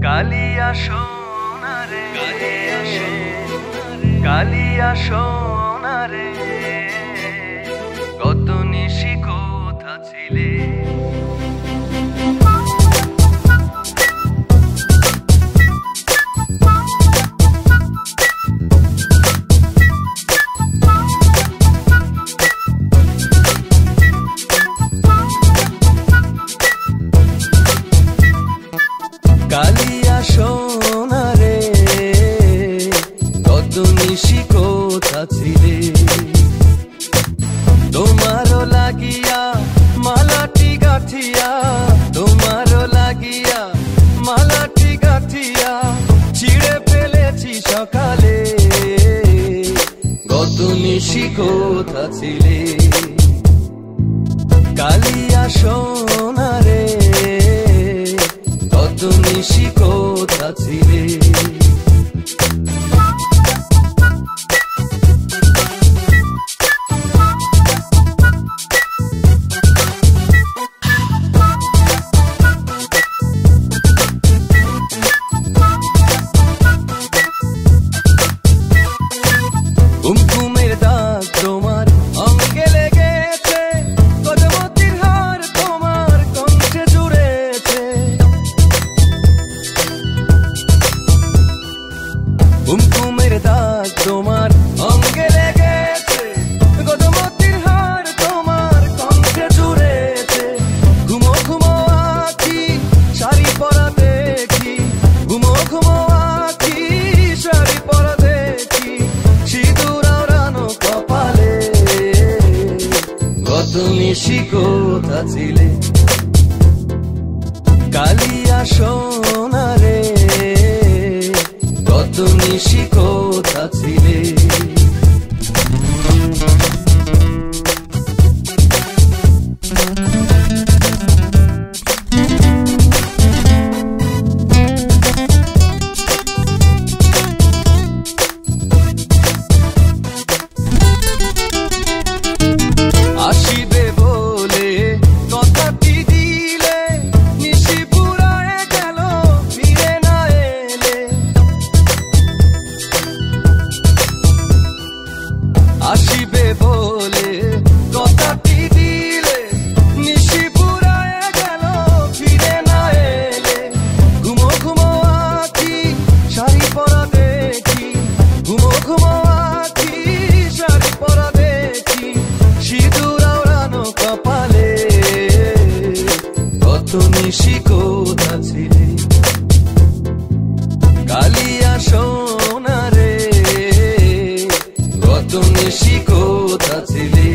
কালিয়া সোনারে কালিয়া সোনারে কত নিশি কোথা ছিলে কালিয়া সোনারে কত নিশি কোথা ছিলে তোমারও লাগিয়া মালাটি গাথিয়া তোমারও লাগিয়া মালাটি গাথিয়া ছিঁড়ে ফেলেছি সকালে কত নিশি কোথা ছিলে কালিয়া সোনারে কত নিশি কোথা ছিলে ঘুমের দাগ তোমার অঙ্গে লেগেছে কদমতির হার তোমার কণ্ঠে জুড়েছে ঘুমের দাগ তোমার অঙ্গে লেগেছে কদমতির হার তোমার কণ্ঠে জুড়েছে ঘুমো ঘুমো আঁখি শাড়ি পরা দেখি ঘুমো ঘুমো আঁখি শাড়ি পরা দেখি সিঁদুর আওড়ানো কপালে কত নিশি কোথা ছিলে কালিয়া সোনারে কত নিশি কোথা ছিলে আসিবে বলে কথাটি দিলে নিশি ফুরায় গেল ফিরে না এলে আসিবে বলে কথাটি দিলে নিশি ফুরায় গেল ফিরে না এলে ঘুমো ঘুমো আঁখি শাড়ি পরা দেখি ঘুমো ঘুমো আঁখি শাড়ি পরা দেখি সিঁদুর আওড়ানো কপালে কত নিশি কোথা ছিলে কালিয়া সোনারে কত নিশি কোথা ছিলে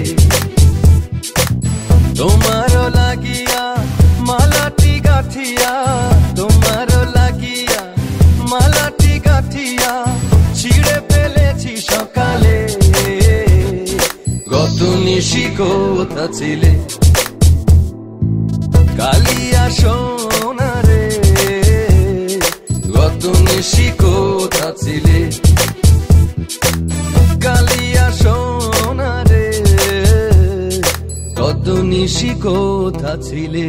তোমারও লাগিয়া মালাটি গাথিয়া তোমারও লাগিয়া মালাটি গাথিয়া ছিঁড়ে ফেলেছি সকালে কত নিশি কোথা ছিলে কালিয়া সোনারে কত নিশি কোথা ছিলে কালিয়া সোনারে কত নিশি কোথা ছিলে।